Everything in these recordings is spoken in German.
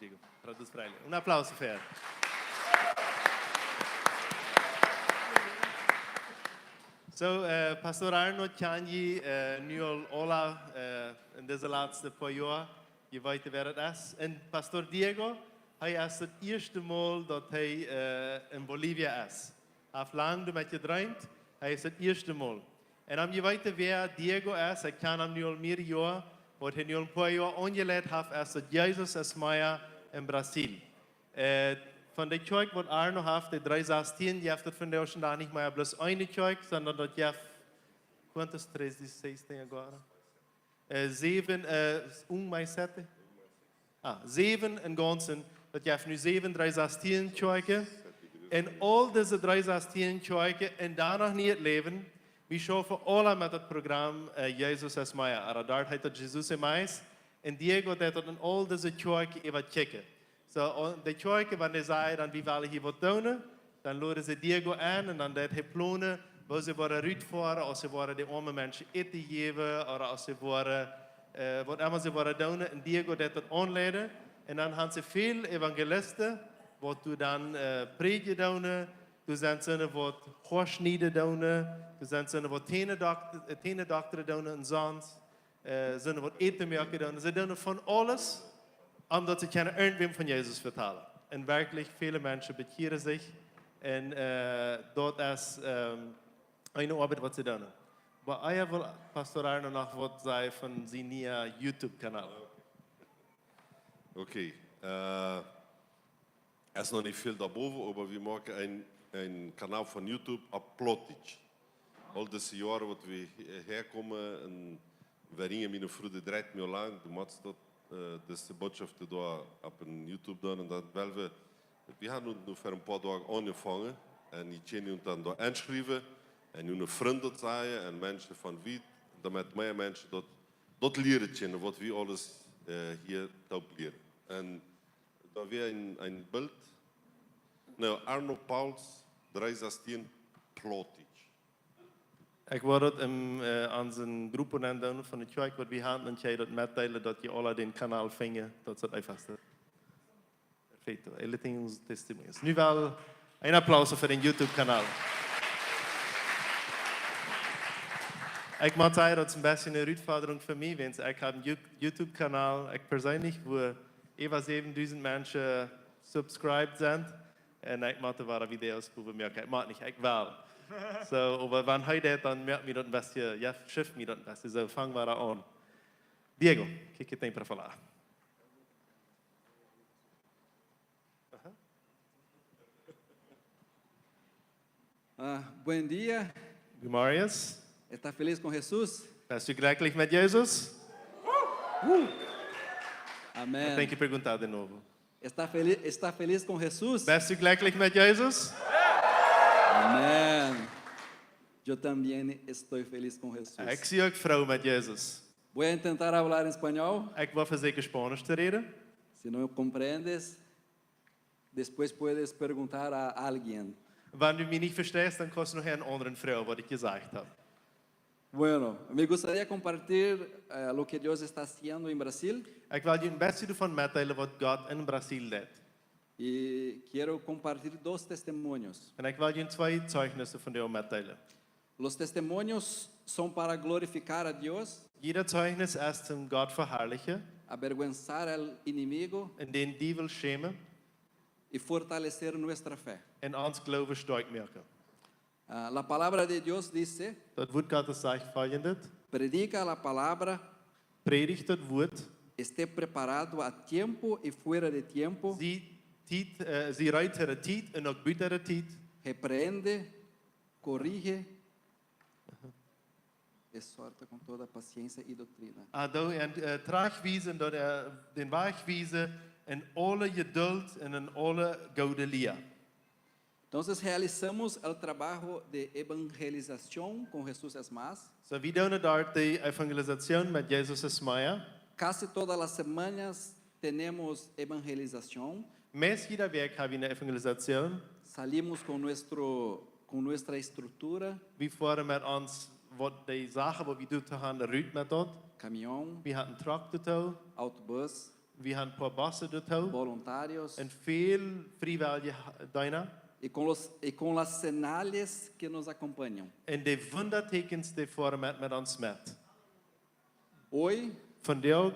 Diego. Traduz para ele. Aplauso für ihn. So, Pastor Arno kan je nu al alla in deze laatste paar jaar, je weet waar het is. En Pastor Diego, hij is het eerste Mal dat hij in Bolivia is. Hij heeft lang met je gedroomd, hij is het eerste Mal. En om je weet waar Diego is, ik kan hem nu al meer jaar, wat hij nu al een paar jaar aangeleid heeft, is dat Jezus is Maya in Brazil. Von der Kirche, was Arno hat, die 316, die hat von der schon nicht mehr bloß eine Kirche, sondern dort ja, quantas 316 agora? 7, mais 7? 7 in ganzen, dort ja nu 7 316 Kirche. En al diese 316 Kirche en danach niet leven, we schaffen alle met het programma Jezus is Maya. Aber dort heet het Jesus is Mais. En Diego deed het in al deze Kirche even checken. So, de Kirche, wanneer zij dan wie willen hier wat doen, dan laden ze Diego aan en dan deed hij plannen, waar ze worden uitvoeren, als ze worden de arme mensen eten geven, of als ze worden, wat immer ze worden doen. En Diego deed dat aanleiden. En dan hebben ze veel evangelisten, wat du dan predigen doen, du zijn ze wat hoorsnijden doen, du zijn ze wat tenendokteren doen en zons, ze wat eten merken doen. Ze doen van alles. Omdat ze kunnen irgendwem von Jesus vertellen. Und wirklich viele Menschen bekehren sich. Und dort ist eine Arbeit, was sie tun. Aber ich will Pastor Arno noch was sagen von seinem YouTube-Kanal. Okay. Es ist noch nicht viel daarboven, aber wir machen ein Kanal von YouTube op Plotic. Al deze jaren wat we herkomen en waarin mijn vrienden draait me lang, de matstad. Dus de botschaften daar op een YouTube doen en dat wel we hebben nu voor een paar dagen aangevangen en die kunnen dan daar inschrijven en hun vrienden zijn en mensen van wie, damit meer mensen dat leren kunnen wat we alles hier top leren. En daar weer een beeld, nou Arno Pauls 316 Plotic. Ik wil dat aan zijn groepen doen van de kerk, wat we hebben, en jij dat meedelen, dat je alle den kanaal vingen, dat is het einfachste. Perfecto, alle temos testemunhas. Nu wel, een applaus voor den YouTube-kanaal. Ik moet zeggen, dat is een beetje een uitfordering voor mij, want ik heb een YouTube-kanaal, ik persoonlijk, waar over 7000 mensen subscribed zijn. En ik maak er video's over merken. Ik maak niet, ik wel. So, aber wenn heute dann merkt mir das ein bisschen, ja, schifft mir das ein bisschen, so fangen wir an. Diego, que tem para falar? Bom dia. Marius. Está feliz com Jesus? Bist du glücklich mit Jesus? Amém. Tem que perguntar de novo. Está feliz com Jesus? Bist du glücklich mit Jesus? Amém. Eu também estou feliz com Jesus. Ik zie ook vrouw met Jesus. Vou tentar falar em espanhol. Ik wil verzeker Spanisch te reden. Se não compreendes, depois puedes perguntar a alguém. Wenn du mich nicht verstehst, dann kannst du noch eine andere Frau, was ich gesagt habe. Bueno, me gustaría compartir lo que Dios está haciendo en Brasil. Ik wil je een beetje ervan middelen wat God in Brazil deed. E quero compartilhar dois testemunhos. En ik wil je twee zeugnissen van jou middelen. Los testemunhos são para glorificar a Dios, Jeder Zeugnis ist zum Gott verherrlichen, avergonzar al inimigo in den die will schämen, e fortalecer nuestra fé. en ons Glaube stark machen. La palavra de Dios dice, Dat Wort Gottes sagt folgendes: predica la palabra, Predigt das Wort, esté preparado a tiempo e fuera de tiempo, sie rijdt haar tijd en ook buiten haar tijd, repreende, corrige, exorta com toda paciência e doutrina. en terugwijzen door den weg wijzen in alle geduld en in alle goede leer. Entonces realizamos el trabajo de evangelización con Jesús es más. So, we doen daar de evangelisatie met Jezus is Maya. Casi todas las semanas tenemos evangelización. Mes jeder week hebben we een evangelisatie. Salimos con nuestra estructura, We voeren met ons wat de zaken wat we doen te gaan, de route met dat. caminhão, We hadden tractor, autobus, Vi har een paar bossen doet houden. voluntários En veel vrijwillige daarna. e com as señales que nos acompanham. En de wondertekens die vormen met ons met. Hoy, Van jou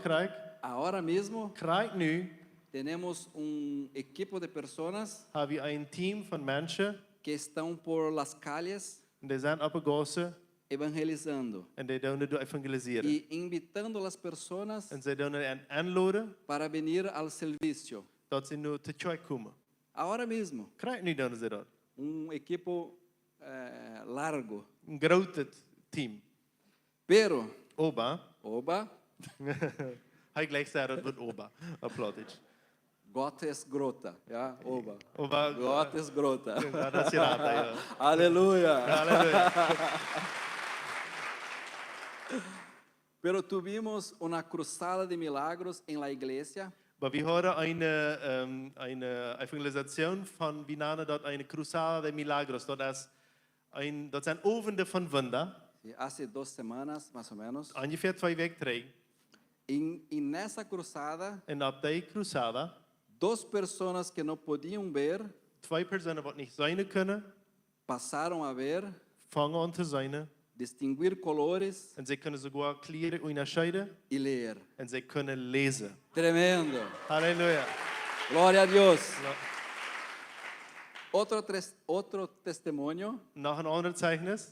ahora mismo, krijg nu, tenemos un equipo de personas hebben we een team van mensen. que estão por las calles En die zijn op de gassen. evangelizando En die doen het evangeliseren. e invitando las personas En zij doen het aanloden. para venir al servicio. Dat ze nu te tjoy komen. Ahora mismo, Krijg nu doen ze dat. equipo largo. Een groot team. Pero, Oba. oba, Hij gelijk zei dat wordt Oba. Applaudit. Gott es grota, ja, oba. Oba. Gott es grota. Ja, dat is je raad, ja. Aleluya. Halleluja. Pero tuvimos una cruzada de milagros en la iglesia Maar we hadden een evangelisatie van Binane, dat een cruzada de milagros. Dat zijn ovenden van wonder. sí, hace 2 semanas más o menos. Ongeveer 2 weken terug. En esa cruzada, En op die cruzada, 2 personas que no podían ver 2 personen wat niet zijn kunnen, pasaron a ver, vangen aan te zijn. distinguir colores En zij kunnen sogar kleren onderscheiden. y leer. En zij kunnen lezen. Tremendo. Halleluja. Gloria a Dios. Ja. Otro testimonio. Nog een ander zeichnis.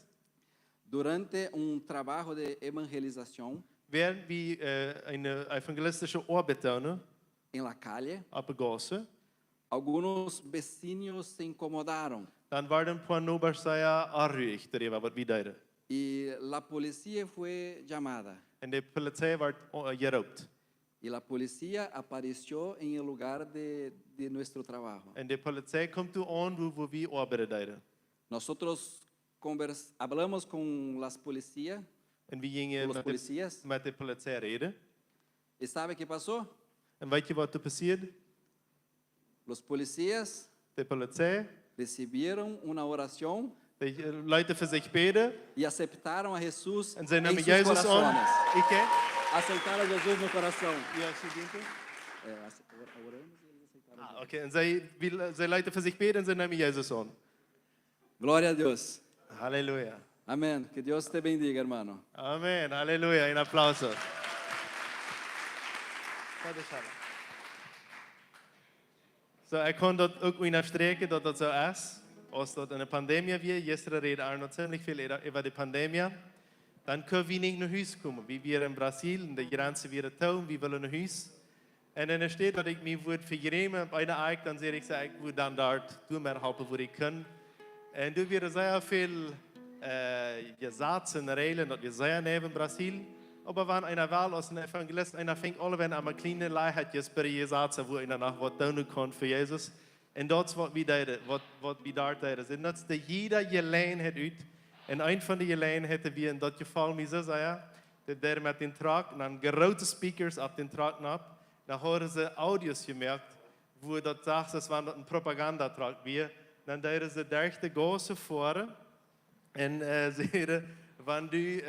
Durante un trabajo de evangelización Während wir eine evangelistische Arbeit tun, en la calle, op de gassen, algunos vecinos se incomodaron dan werden een paar nobers zeer arruig darüber, wat we deden. y la policía fue llamada. En de politie werd geroepen. Y la policía apareció en el lugar de nuestro trabajo. En de politie komt toe aan waar we arbeid deden. Nosotros hablamos con las policías, En we gingen los policías. met de politie reden. ¿Y sabe qué pasó? En weet je wat er passiert? Los policías De politie, recibieron una oración de Leute voor zich beden. y aceptaron a Jesús En zij en namen sus Jezus aan. corazones. Ik Aceptaram a Jesús no coração. Ja, studenten. Oramos e eles aceitaram. Ah, okay. En zij Leute voor zich beden en zij nemen Jezus aan. Glória a Deus. Halleluja. Amém. Que Deus te bendiga, hermano. Amen, halleluja. Een applaus. So, ik kon dat ook onderstrepen dat dat zo is. Als dat een pandemie weer, gisteren reden Arnold ziemlich veel over de pandemie, dan kunnen we niet naar huis komen. We weer in Brazil, in de grenzen weer touw, we willen naar huis. En dan staat dat ik me woord vergremen op een eik, dan zeg ik wil dan daar doen maar helpen waar ik kan. En toen weer zeer veel gezegd en regelen dat we zeer nemen in Brazil. Aber wenn einer will, als ein Evangelist, einer fängt alle wenn einmal kleine Leichtjes bei Jesus, wo einer nach was tun kann für Jesus. Und das ist was wir dort sind. Das ist jeder Gelegenheit hat uit. Und ein von den Gelegenheiten wir in das Fall mir so sagen, der mit den Truck, dann große Speakers auf den Truck ab, dann haben sie Audios gemerkt, wo das sagt, das war ein Propagandatruck wir, dann da sie durch die Gasse fahren und sie wenn du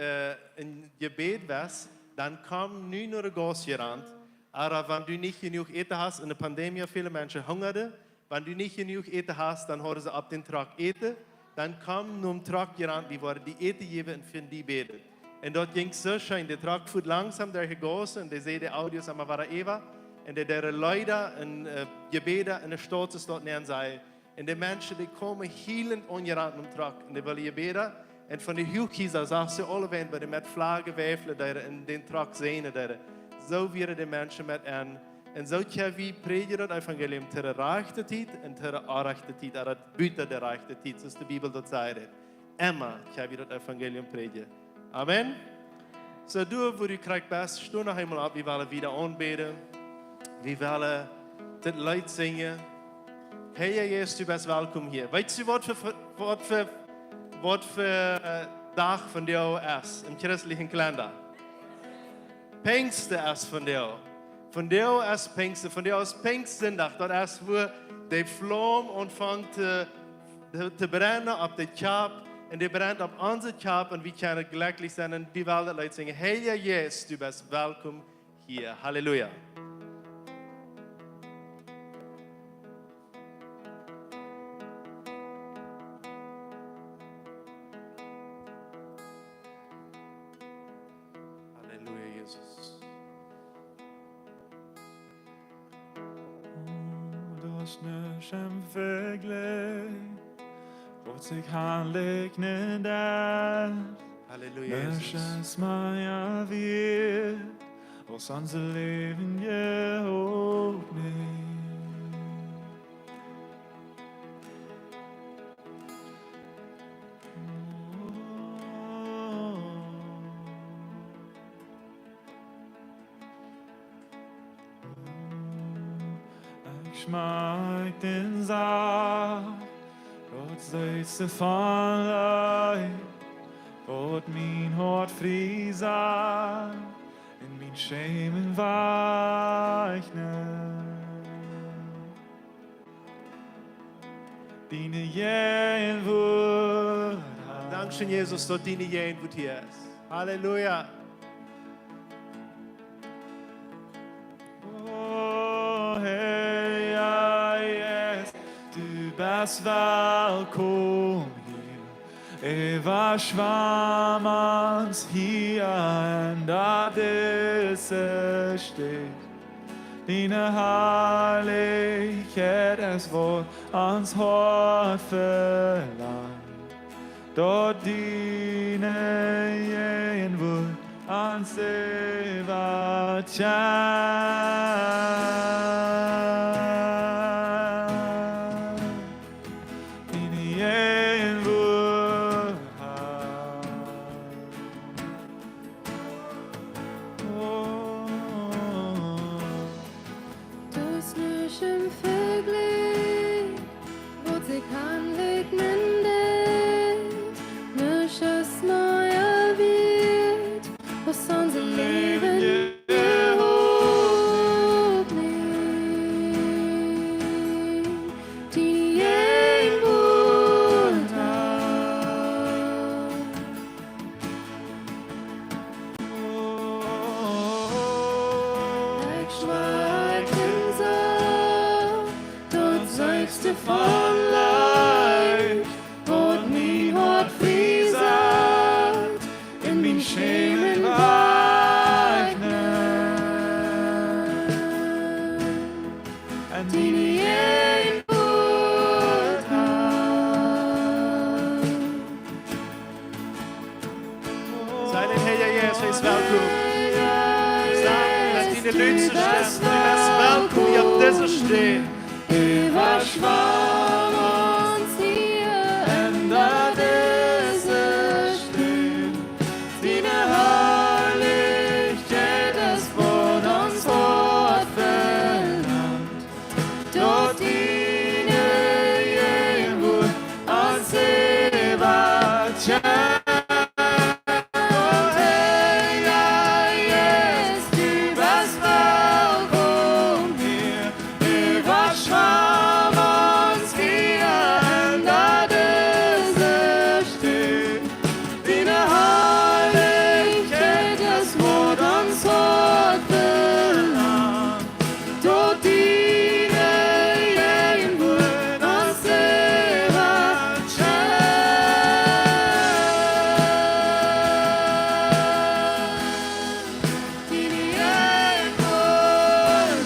in Gebet warst, dann komm nicht nur der Gas gerannt. Aber wenn du nicht genug Eten hast, in der Pandemie viele Menschen hungerten, wenn du nicht genug Eten hast, dann haben sie ab den Truck Eten, dann komm nur im Truck gerannt, die waren die Eten geben und für die beten. Und dort ging es so schön, der Truck fuhr langsam durch die Gasse und die sehen die Audios am Eva und der Leute in Gebeten in der Stadt ist dort näher sei. Und die Menschen, die kommen heilend ungerannt im Truck und die wollen gebeten. En van die huurkiezers zag ze alle bij de met vlaggen wefelen daar in den truck zien daar. Zo werden de mensen met en zo kunnen we predigen het evangelium ter rechte tijd en ter onrechte tijd, maar het buiten de rechte tijd, zoals de Bijbel dat zegt. Immer kunnen we het evangelium predigen. Amen. Zo doen we, u krijgt best, sto nog eenmaal op, we willen weer aanbeden. We willen dit lied zingen. Heer Jezus, u bent welkom hier. Weet u wat voor dag van jou is im christlichen kalender? Pinkster is van jou. Van jou is Pinkster, van jou is Pinksterzondag. Dat is waar de vlam ontvangt te brennen op de kap. En die brennt op onze kap en we kunnen gelukkig zijn. En die willen dat zingen. Heer Jezus, u bent welkom hier. Halleluja. Jesus. Dos nörsam förglöd, åt sig handläggning där. Halleluja, Jesus. Nörsas maja vid, och sans leven geopning. Schmeckt den Saft, Gott sägste van Leid, Gott min hart frisar, in min schemen weichnen. Dine jähen Wort, Dankeschön, Jesus, dat dine jij goed hier is. Halleluja. oh hey, ja, yes, du bist välkommen hier. Eva Schwammans hier, ända disse steht. Dine Herrlichkeit, es Wort ans Hort verlangt. Dort dine jähen Wort ans Eva tjän. Dine jähen Wort Dus nu som förglöd, vårt sig handläggning där. Nu körs maja vid, och sånt leven geopning. Din egen bord Jag schweigen sah, dort seist du von Leid, und min hart frisat, in min schemen and din egen bord Sei den Herr Jesus welkom. Samen met dine Lütse stem. Du bist welkom hier op deze steen. Eva schwamm uns hier, ända disse steht. Dine Herrlichkeit, es Wort ans Hort verlangt. Dort dine jähen Wort ans Eva tjän. Oh, hey, ja, yes, du bist välkommen hier. Eva schwamm uns hier, ända disse steht. Dine Herrlichkeit, es Wort ans Hort verlangt. Dort dine jähen Wort ans Eva tjän. Dine jähen Wort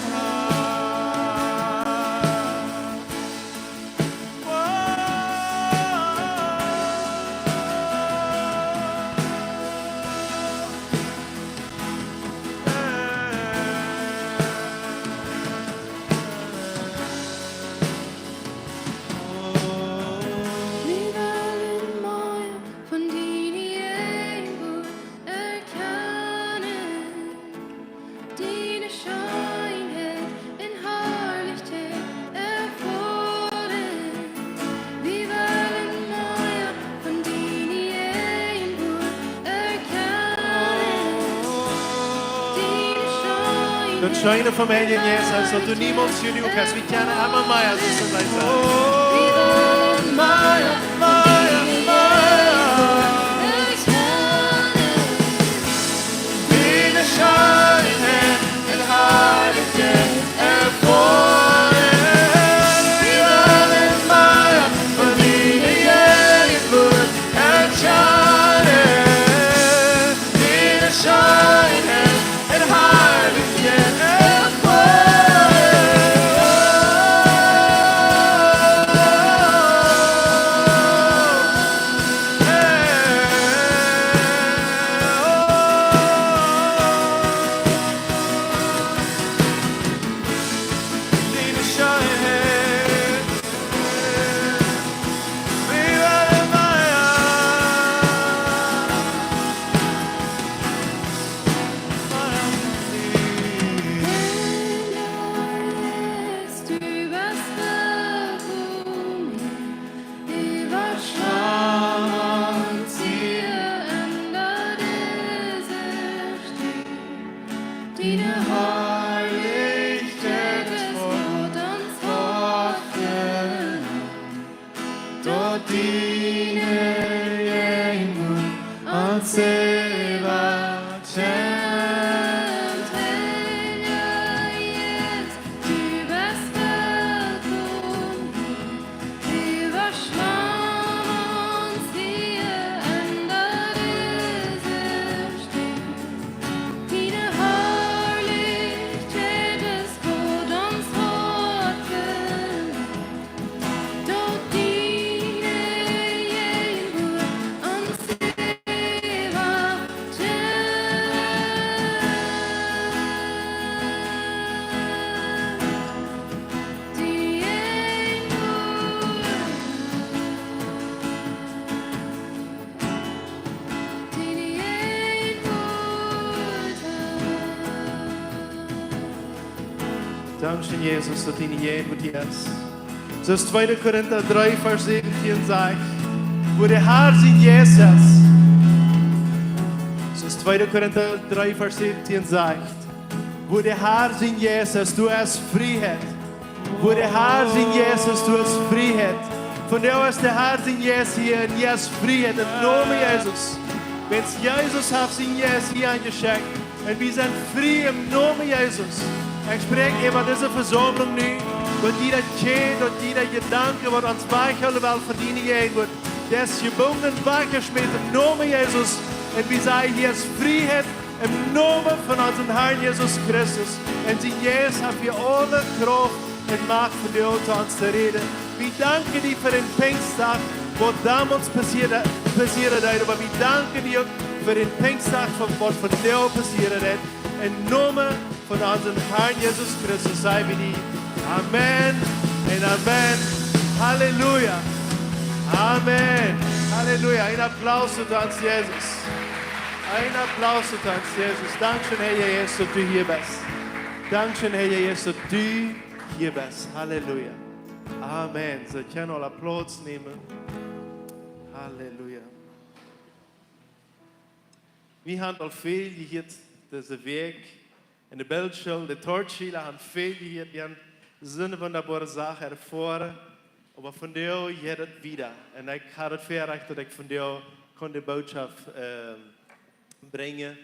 Vi världen maja från din egen erkennen. Dine skönhet, en härlighet erfaren. Vi världen maja från din egen erkennen. Dine skönhet. Dat schijnen van mij in Jesus, dat du niemand je nu kannst. We kennen allemaal mij als het zo blijft zijn. Vi världen maja från din erkennen. Dine skönhet, en härlighet erfaren. Vi världen maja, för dine jähen Wort erkennen. Dine skönhet, Dankeschön, Jesus, dat in je wordt yes. Zoals 2 Korinther 3, vers 17 sagt, wo der Herr in Jesus. Zoals 2 Korinther 3, vers 17 sagt, wo der Herr in Jesus, du hast Freiheit. Wo der Herr in Jesus, du hast Freiheit. Von der ist der Herr in Jesus hier und jetzt Freiheit im Namen Jesus. Wenn Jesus hat in Jesus hier eingeschenkt und wir sind frei im Namen Jesus. Ich spreche über diese Versammlung nu, dat jeder Kind, dat jeder Gedanke, wat ons weghouden wil verdienen gehen wird, das gebonden weggeschmissen im Namen Jesus. Und wir sagen, hier ist Freiheit im Namen von unserem Herrn Jesus Christus. Und in Jesus haben wir alle Kraft und Macht von dir zu uns zu reden. Wir danken dir für den Pfingsttag, was damals passiert ist, aber wir danken dir für den Pfingsttag, was von dir passiert ist. Im Namen von unserem Herrn Jesus Christus sei wir dir. Amen und Amen. Halleluja. Amen. Halleluja. Ein Applaus zu uns, Jesus. Ein Applaus zu uns, Jesus. Dankeschön, Herr Jesus, dass du hier bist. Dankeschön, Herr Jesus, dass du hier bist. Halleluja. Amen. So können wir Applaus nehmen. Halleluja. Wir haben al veel gehört, deze week. In de Bildschule, de Tortschule haben viel gehört. Wir haben so eine wunderbare Sache erfahren. Aber von dir jetzt wieder. Und ich hatte es verrecht, dass ich von dir die Botschaft bringen.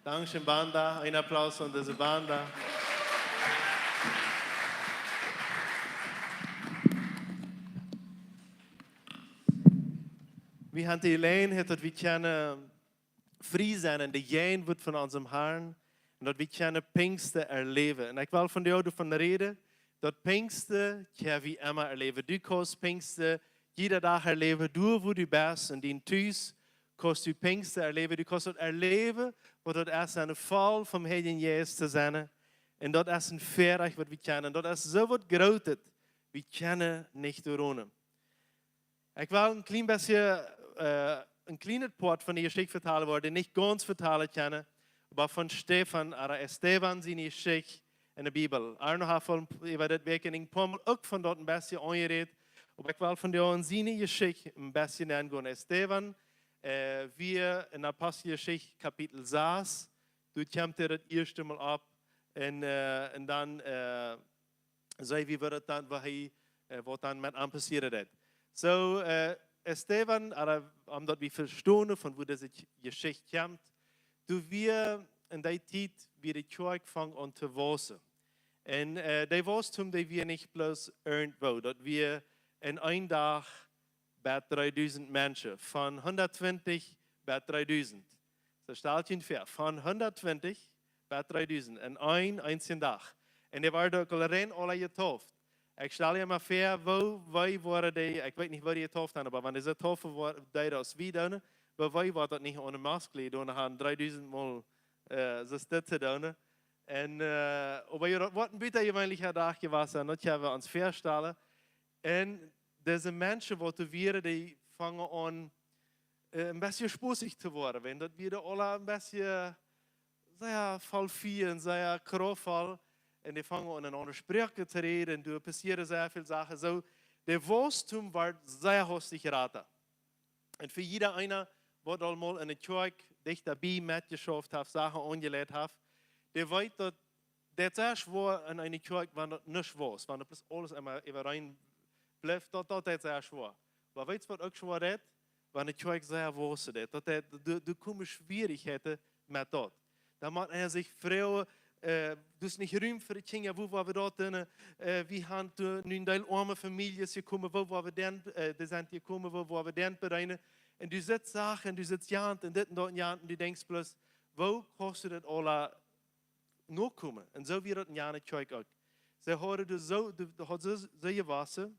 Dankeschön, Banda. Ein Applaus an diese Banda. Wir haben die Gelegenheit, dass wir können frei sein und die Gehen wird von unserem Herrn und dass wir können Pfingsten erleben. Und ich will von dir davon reden, dass Pfingsten können wir immer erleben. Du kannst Pfingsten jeder Tag erleben, du wo du bist und in Tüß kannst du Pfingsten erleben. Du kannst das erleben, wo das ist ein Fall vom Heiligen Jesus zu sein. Und das ist ein Verreich, was wir kennen. Und das ist so was Großes, wir können nicht ohne. Ich will ein klein bisschen ein kleiner Part von der Geschichte vertellen, wo ich nicht ganz vertellen kann, aber von Stefan, oder Esteban, seine Geschichte in der Bibel. Arno hat über das Weg in ein paar Mal auch von dort ein bisschen angeredet, aber ich will von der seine Geschichte ein bisschen angehen. Esteban, wir in der Apostelgeschichte Kapitel 6, dort kommt das erste Mal ab und dann sei wie wird dann, was dann mit ihm passiert ist. So, Esteban, omdat we verstaan van hoe deze geschichte komt, toen we in die tijd weer de kerk vangen aan te wassen. En die was toen die we niet bloos earned wou, dat we in een dag bij 3000 mensen, van 120 bij 3000. So stelt je ver, van 120 bij 3000 in een einzige dag. En die waren ook alleen alle getauft. Ik stel je maar voor, wij waren die, ik weet niet waar die getauft hebben, maar wanneer ze taufen waren, die als wie doen, maar wij waren dat niet aan de mask doen, gaan 3000 mal zo zitten doen. En, maar wat een beetje gewöhnlicher dag geweest, dat hebben we ons voorstellen. En deze mensen wat we die vangen aan een beetje spoesig te worden, wenn dat we alle een beetje, sehr falfieren, sehr kraftvoll. En die fangen an andere Sprache zu reden, und passieren sehr viele Sachen. So, der Wachstum war sehr hastig geraten. Und für jeder einer, der einmal in der Kirche dicht dabei mitgeschafft hat, Sachen angelegt hat, der weiß, dass der sehr schwer in einer Kirche, wenn das nicht war, wenn das alles immer rein bleibt, das ist sehr schwer. Aber weißt du, was auch schwer ist? Wenn die Kirche sehr was ist, du kommst Schwierigkeiten mit dort. Da muss er sich fragen, dus niet ruim voor de dingen, waar we dat doen. We gaan nu een deel arme families gekomen, waar we dan, zijn gekomen, waar we dan bereiden. En du zit zaken, en du zit jant, en dit en dat en jant, en du denkt plus, waar kost het alle nog komen? En zo weer het een jaar kijk ook. Ze horen dus zo, had zo gewassen,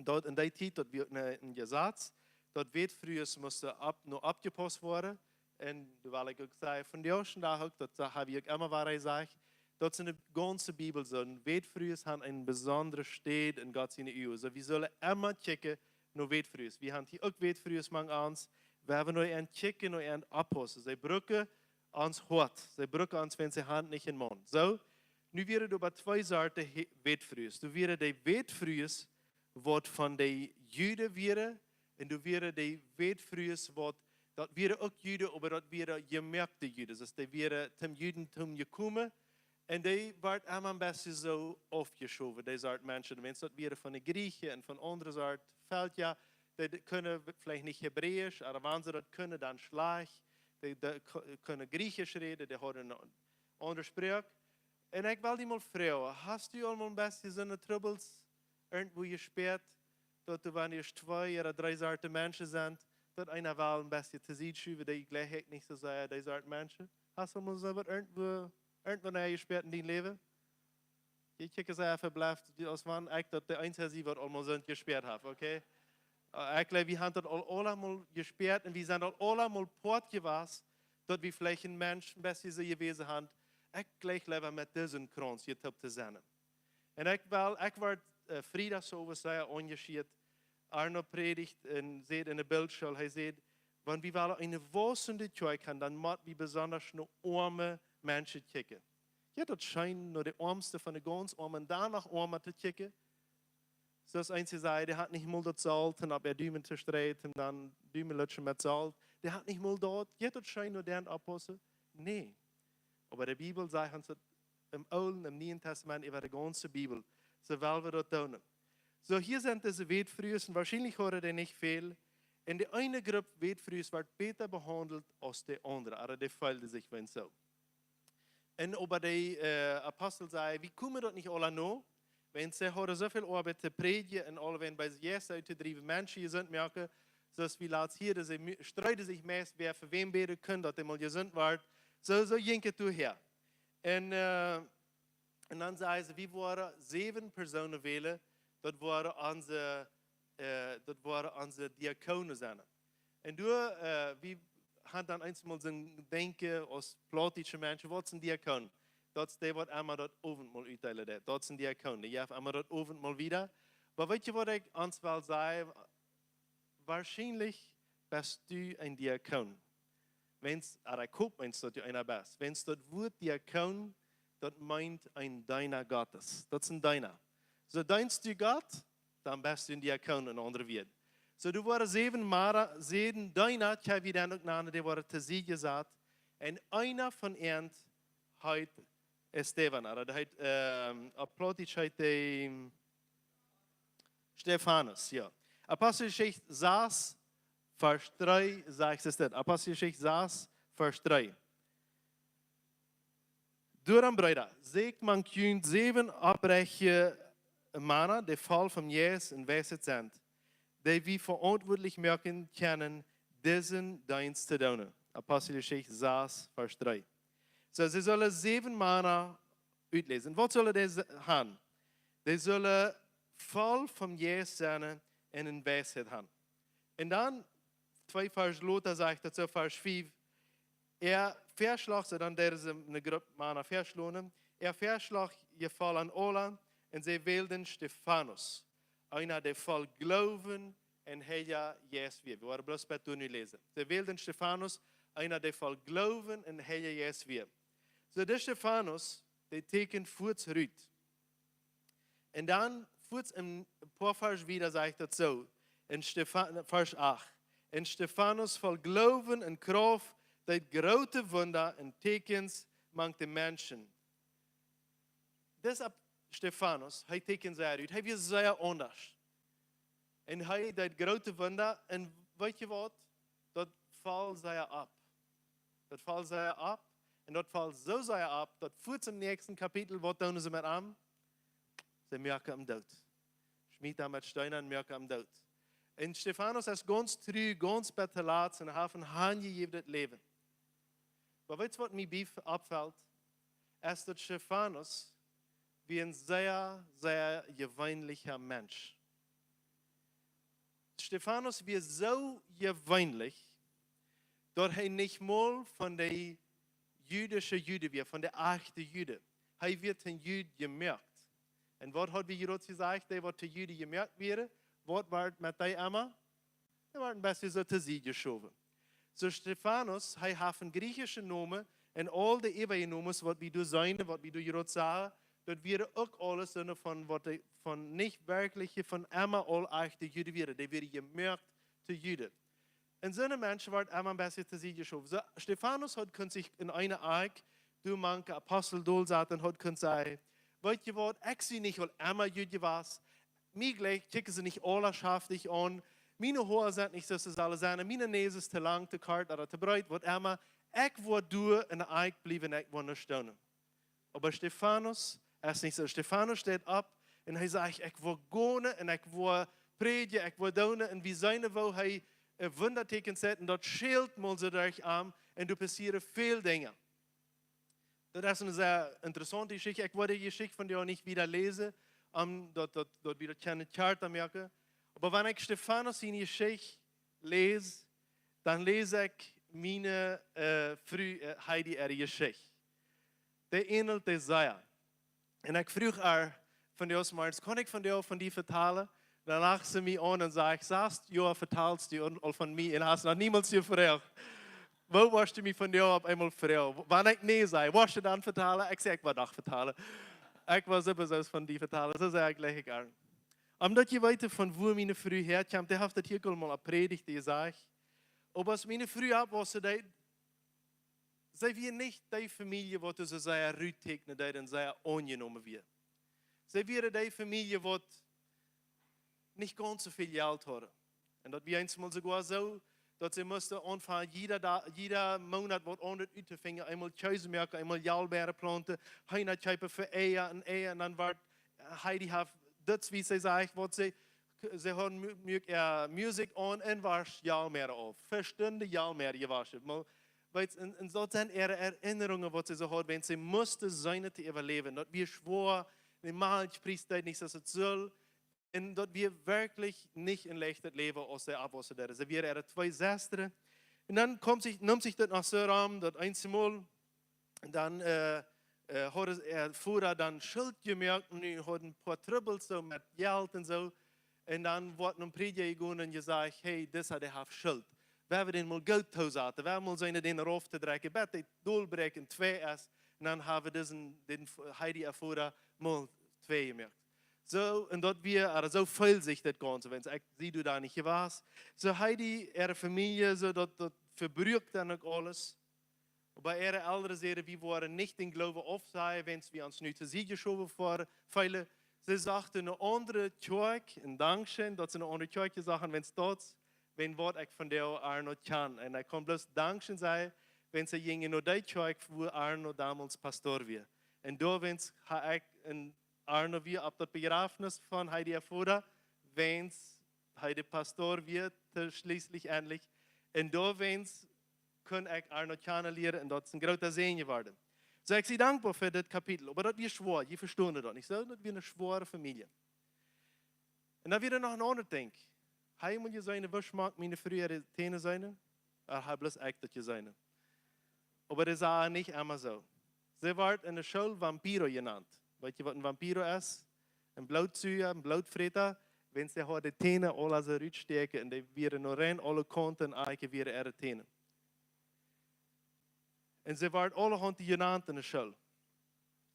dat in die tijd, dat we een gezet, dat weet vroeger moesten nog opgepast worden. En terwijl ik ook zei, van de eerste dag ook, dat heb ik immer waar gezegd, dat ze in de ganze Bibel zijn. Weetvrühes haben een bijzondere steed in Gods eeuw. So, we zullen immer kijken naar weetvrühes. We hebben hier ook weetvrühes mang ons. We hebben nu een kijken naar een apostel. Ze brücken ons hart. Ze brücken ons, wenn ze hand niet in mond. So, Nu wäre du bei zwei Sorten Wettfrühes. Du wäre die Wettfrühes, wat von den Juden wäre, und du wäre die Wettfrühes, wat dat wäre auch Juden, aber dat wäre gemerkte Juden. Dus die wäre zum Judentum gekommen, und die werd am besten so aufgeschoben, die Art Menschen. Wenn es dat wäre von den Griechen und von anderen Art, fällt ja, die können vielleicht nicht Hebräisch, aber wenn sie das können, dann Schlag. Die können Griechisch reden, die haben eine andere Sprache. Und ich will dich mal fragen, hast du einmal ein bisschen so eine Troubles irgendwo gesperrt, dass du, wenn ihr zwei oder drei Sorten Menschen sind, dass einer will ein bisschen zu sehen, schieben, die gleich nicht so sehr, die Sorten Menschen? Hast du mal so was irgendwo gesperrt in deinem Leben? Ich kicke es einfach, bleibt, als wann ich das der Einzige sie, was einmal so gesperrt hat, okay? Ich glaube, wir haben das alle gesperrt und wir sind alle mal port gewesen, dass wir vielleicht ein Mensch ein bisschen so gewesen haben. Ich gleich lieber mit diesem Kranz hier zu sein. Und ich werde Frieda so sehr engagiert. Arno predigt und sieht in der Bildschule, er sagt, wenn wir eine wachsende Zeit haben, dann müssen wir besonders nur arme Menschen kicken. Ja, das scheint nur der Armste von den ganz Armen, danach Arme zu kicken. So das Einzige sei, der hat nicht mal das zahlt, und ab er Däumen zu streiten, dann Däumen lutschen mit zahlt. Der hat nicht mal dort, ja, das scheint nur der Apostel. Nee. Aber die Bibel sagt uns im Alten, im Neuen Testament, über die ganze Bibel. So wollen wir das tun. So, hier sind diese Wettfrühes, und wahrscheinlich hören die nicht viel. In der eine Gruppe Wettfrühes wird besser behandelt als die andere, aber die fällt sich, wenn so. Und über die Apostel sagen, wie kommen das nicht alle noch? Wenn sie haben so viel Arbeit zu predigen und alle wenn bei Jesus auszudrüben Menschen sind, merken, dass wir laut hier, dass sie streiten sich meist, wer für wen beten können, dass die mal gesund wird. So jinken du her. Und dann sagen sie, wir waren 7 Personen wählen, das waren unsere Diakonen. Und wir haben dann einmal so ein Denken aus plotischen Menschen, was sind Diakonen? Dat is die wat einmal dat Abendmahl uitdelen. Dat is een diakon. Die heeft einmal dat Abendmahl wieder. Aber weet je wat ik ans wel zei? Wahrscheinlich bist du ein Diakon. Wenn's, ik hoop meinst dat du einer bist. Wenn's dat Wort Diakon, dat meint ein Diener Gottes. Dat is een Diener. So dienst du Gott, dann bist du ein Diakon in andere Welt. So du waren 7 Diener, die haben dann auch nahe, die waren zu sie gesagt. Und einer von ihnen hat Esteban, dat heet Aplotic heet Stefanus, ja. Apostelgeschichte 6, Vers 3, sagt es dit. Apostelgeschichte 6, Vers 3. Daarom, Brüder, zegt man kunt 7 oprechte Männer, die Fall von Jesus in Weisheit sind, die wir verantwortlich machen können, diesen Dienst zu tun. Apostelgeschichte 6, Vers 3. So, sie sollen 7 Männer uitlezen. Wat zullen die haben? Die zullen voll von Jesus sein und in Weisheit haben. Und dann, 2 Vers later sagt er so, Vers 5, verschlagt sie dann diese eine Gruppe Männer verschlagen. Verschlagt je Fall an alle und sie wählten Stephanus. Einer, der voll Glauben und Heiliger Jesus wird. Wir wollen bloß bei Tuni lesen. Sie wählten Stephanus, einer, der voll Glauben und Heiliger Jesus wird. So, der Stephanus, der tekent voort zurück. Und dann, voort ein paar Vers wieder, sagt er so, in Vers 8. En Stephanus voll Glauben und Kraft, dat grote Wunder und Tekens mangt den Menschen. Deshalb Stephanus, hij tekent sehr uit. Hij was sehr anders. En hij dat grote Wunder, en weet je wat? Dat valt sehr ab. Dat valt sehr ab. En dat valt zo sehr ab, dat voor zum nächsten Kapitel, wat doen ze met hem? Ze merken hem dood. Schmied hem met steinen en merken hem dood. En Stephanus is ganz treu, ganz betelaat en heeft een handgegeven het leven. Maar weet je wat mij opvalt? Is dat Stephanus wie een sehr, sehr gewöhnlicher Mensch. Stephanus war so gewöhnlich, dass er nicht mal von der jüdischen Jude wird, von der echten Jude. Er wird ein Jude gemerkt. Und was hat wie Gott gesagt, der wird ein Jude gemerkt werden? Was war mit der Emma? Er war ein bisschen so zu sie geschoben. So Stephanus, er hat einen griechischen Namen En al die overgenomen wat we doen zijn, wat we doen hierop zeggen, dat wir ook alles van wat van niet werkelijke, van immer al echte Juden werden. Die werden gemerkt te Juden. En zo'n mensen wordt immer besser te zien geschoven. So, Stephanus had kon zich in eine Eik, du manke Apostel dol zaten, had kon zeggen, weet je wat, ik zie niet al immer Juden was. Mir gleich kicken sie nicht alle schaftig an. Meine Haare sind nicht so, dass sie alle sind. Meine Nase ist zu lang, zu kort oder zu breit, was immer. Ich will du in der Eik bleiben, ich will nicht stehen. Aber Stephanus ist nicht so. Stephanus steht ab und er sagt, ich will gehen und ich will predigen, ich will tun. Und wie seine wo er ein Wunderteken setzt und dort schild mal so durch an und du passieren viele Dinge. Das ist eine sehr interessante Geschichte. Ich wollte die Geschichte von dir auch nicht wieder lesen. Dort wieder keine Karte merken. Aber wenn ich Stephanus in die Geschichte lese, dann lese ich meine Heidi Geschichte. Der ähnelt Jesaja. Und ich frage von dir, Martins, kann ich von dir vertalen? Dann lacht sie mich an und sagt, sagst du, vertalst du all von mir und hast noch niemals gefragt. Wo warst du mich von dir auf einmal gefragt? Wenn ich nee sei, warst du dann vertalen? Ich sage, ich war doch vertalen. Ik was sowieso van die vertalen, dat is eigenlijk gleich egal. Omdat je weet van waar mijn vrouw herkomt, die heeft het hier allemaal gepredigt, die zegt. Aber als mijn vrouw op was, zij weer niet die familie, wat ze zeer uittekenen, die dan zeer aangenomen weer. Zij weer die familie, wat niet ganz so viel Geld hadden. En dat wir einmal sogar so, dass sie mussten anfangen, jeder Monat wird anders uitzufangen, einmal Käse merken, einmal Jalbeeren planten, einer kaufen für Eier und dann wird Heidi hat das, wie sie sagt, was sie hören Musik an und wasch Jalbeeren auf. Verstünde Jalbeeren gewaschen. Und so sind ihre Erinnerungen, was sie so hat, wenn sie musste sein, zu überleben. Dass wir schwor, niemals spricht das nicht, dass es soll. En dat we werkelijk niet een lichter leven als de apostel. Ze waren er twee zesteren. En dan nam zich dat naar zo aan, dat eenmaal. En dan hadden er vroeger dan schuld gemerkt. En nu hadden een paar troubles zo met geld en zo. En dan wordt een prediger gegaan en gezegd, hey, dit had hij schuld. We hebben den mal geld toezaten. We hebben zijn den erop te trekken. Bet hij doorbreken twee is. En dan hebben we den Heidi ervoor mal twee gemerkt. So, und dort wir so voll sich das Ganze, wenn es sie du da nicht warst. So Heidi, ihre Familie, so dort verbrücht dann auch alles. Aber ihre Eltern sagen, wir waren nicht in Glauben aufsehen, wenn wir uns nicht zu sie geschoben waren. Viele, sie sagten eine andere Kirche, ein Dankeschön, dass sie eine andere Kirche sagen, wenn es dort, wenn Wort ich von der Arno kann. Und ich kann bloß Dankeschön sein, wenn sie gingen nur die Kirche, wo Arno damals Pastor war. Und da, wenn es ein Arno wir ab das Begrafnis von Heidi erfuhr, wenn Heidi Pastor wird, schließlich endlich. Und da, wenn kann ich Arno kennenlernen und das ist ein großer Segen geworden. So, ich bin dankbar für das Kapitel. Aber das ist schwer, ihr versteht das nicht. So, das ist eine schwere Familie. Und dann wieder noch ein anderes Ding. Heim und ihr seine, was mag meine frühere Täne sein? Habe bloß ich das sein. Aber das ist nicht immer so. Sie wird in der Schule Vampiro genannt. Weet je wat een vampiro is? Een bloedzuiger, een bloedvreter. Wenn sie die Täne alle so uitsteken en die weer nog rein alle kanten eiken weer ihre Täne. En sie werden alle Hände genannt in der Schule.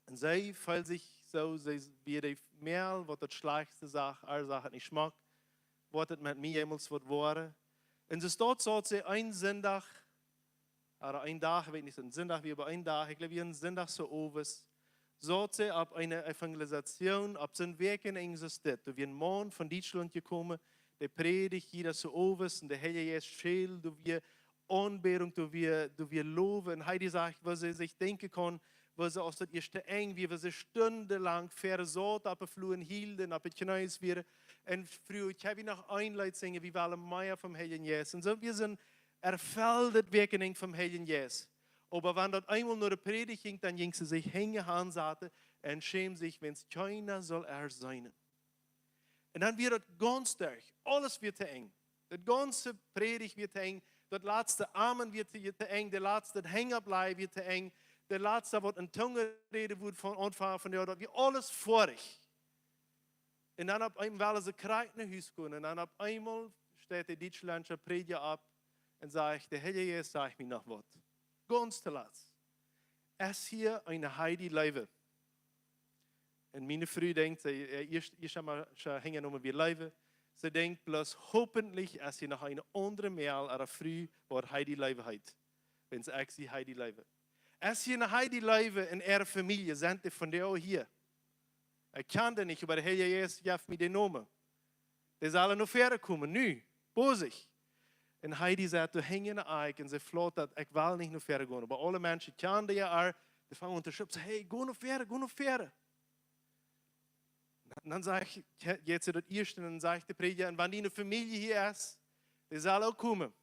Und sie fühlen sich so, sie werden mehr, was das schlechteste Sache, alle Sachen nicht schmeckt, was das mit mir jemals wird worden. Und es steht so, dass sie ein Sonntag, oder ein Tag, ich weiß nicht, ein Sonntag wie aber ein Tag, ich glaube, ein Sonntag so overs, sollte auf eine Evangelisation, auf seinen Weg in existiert. Da wir ein Mann von Deutschland gekommen, der predigt jeder so overs und der Herr ist viel, da wir Anbetung, da wir loben. Und Heidi sagt, was sie sich denken kann, was sie aus der ersten eng, wie wir sie stundenlang versorgt, auf den Fluen hielten, auf den Knäus wir. Und früher, ich habe noch ein Lied singen, wie wir alle Meier vom Herrn Jesus. Und so, wir sind erfüllt Wirkung vom Herrn Jesus. Aber wenn das einmal nur eine Predigt ging, dann ging sie sich hängen ansaten und schämen sich, wenn es keiner soll sein. Und dann wird das ganz durch. Alles wird zu eng. Das ganze Predigt wird zu eng. Das letzte Amen wird zu eng. Der letzte Hängerbleiben wird zu eng. Der letzte, was in Zunge reden wird von Anfang von der, das wird alles vorig. Und dann auf einmal, weil sie kreisen nach Hause kommen, und dann auf einmal steht der deutschländische Prediger ab und sagt, der Herr Jesus sagt mir noch was. Ganz zu lassen. es hier eine Heidi Leive. En mijn vrouw denkt, eerst maar hängen om weer Leive. Ze denkt bloß, hoffentlich, als je nog een andere Mail aan een vrouw, waar Heidi Leive heet. Wenn ze echt Heidi Leive. Als je een Heidi Leive in ihrer Familie sind, die von der hier. Ik kan dat niet, aber der Herr Jesus gaf mir den Namen. Die zullen nog verder komen, nu, bozig. En Heidi sagt, du hängen eik, en ze floot dat, ik wil niet nog verder gaan. Aber alle mensen kennen je al, die vangen unter Schub, hey, go nog verder, go nog verder. En dan zeg ik, jetzt dat eerste, en dan zeg ik de prediger, en wanneer die familie hier is, die zal ook komen.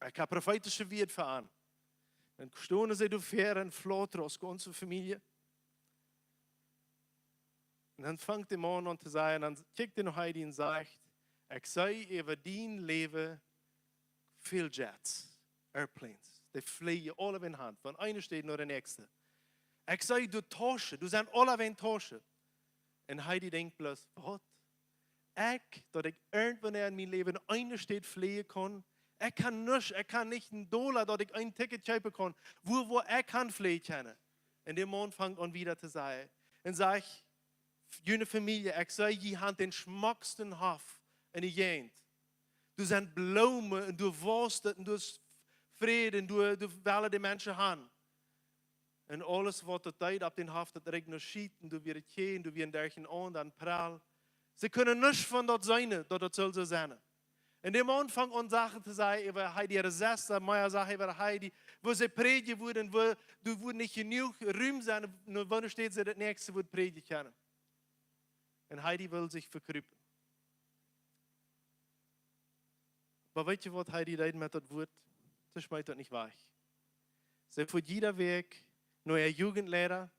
Ik heb profetische woord voor aan. En stonden ze door verder en floot als onze familie. En dan vangt de man aan te zeggen, en dan kijkt hij nog Heidi en zegt, ik zei over dien leven veel jets, airplanes. Die vliegen alle in hand, van een stad naar de nächste. Ik zei, du tauschen, du zijn alle in tauschen. En Heidi denkt bloß, wat? Dat ik irgendwann in mijn leven in een stad vliegen kan. Ik kan niet $1, dat ik een ticket kopen kan, wo ik kan vliegen. En de man vangt aan wieder te zeggen. En zegt, jullie familie, ik zei, je hebt den schmacksten Hof in de gegend. Du zijn bloemen en du woest het en du vrede en du willen de mensen gaan. En alles wat de tijd op den Hof, dat regnet schiet en du weer het geen, du weer een dergelijke aan, dan praal. Ze kunnen niets van dat zijn, dat het zal zijn. En de man vangt aan zaken te zeggen, over Heidi Resesta, maar zeggen over Heidi, wo ze predigen worden, wo du wordt niet genoeg ruim zijn, en wanneer steeds ze het nächste wordt predigen. En Heidi wil zich verkruipen. Maar weet je wat Heidi deed met dat woord? Ze smijt dat niet weg. Ze voert jeder week naar een jugendleider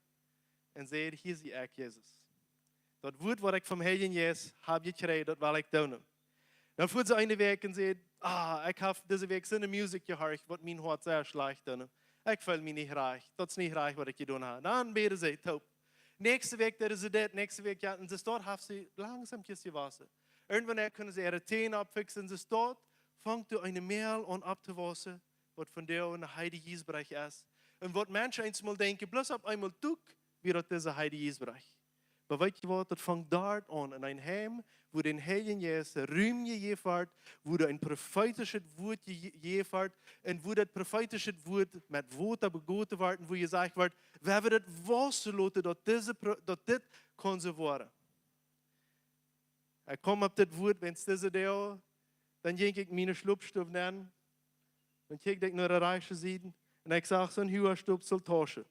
en zei, hier zie ik Jezus. Dat woord wat ik van Heiligen Jezus heb gekregen, dat wil ik doen. Dan voert ze een week en zei, ik heb deze week zo'n muziek gehoord, wat mijn hart zeer slecht doen. Ik voel me niet graag. Dat is niet graag wat ik gedaan heb. Dan beden ze, top. Nächste week deden ze dit, nächste week ja. En ze staat, heeft ze langzaamjes gewassen. Irgendwann kunnen ze ihre tenen opfixen. En ze staat, vangt u een mail aan op te wassen, wat van der een Heilige Jezus is. En wat mensen eenmaal denken, bloß op eenmaal toek, wie dat deze Heilige Jezus. Maar weet je wat, dat vangt daar aan, in een heim, wo den Heiligen Jezus ruim gegeven wordt, wo er een profetisches woord gegeven wordt, en wo dat profetische woord met woorden begoten wordt, en wo je zegt wordt, we hebben het wassen laten dat dit kon ze worden. Ik kom op dit woord, wenn es deze deel, dan denk ik mijn sloopstof nemen, dan kijk ik naar de rijtje zien, en ik zeg, zo'n huurstoep zal tauschen.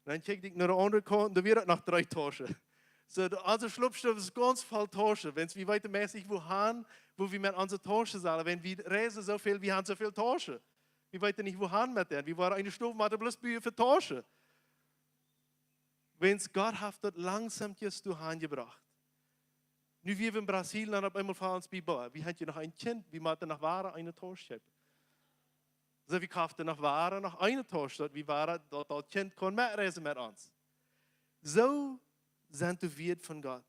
Dan kijk ik naar de andere kant, dan weer het nog 3 tauschen. So, onze sloopstof is ganz veel tauschen. Wenn wir weitermäßig wo wir mit unseren tauschen sollen, wenn wir reisen so viel, wir haben so viel tauschen. Wir weiter nicht, wo haben mit denen. Wir waren eine Stufe, wir hatten bloß Bücher für tauschen. Wenn Gott hat das langsam zu gebracht. Nu wir in Brasilien, dann auf einmal fahren uns bei Bauer. Wir haben hier noch ein Kind, wir machen nach Ware eine Tausch. So, wir kauften nach Ware noch eine Tausch, wie Ware, das Kind kann mitreisen mit uns. So zijn te weerd van God.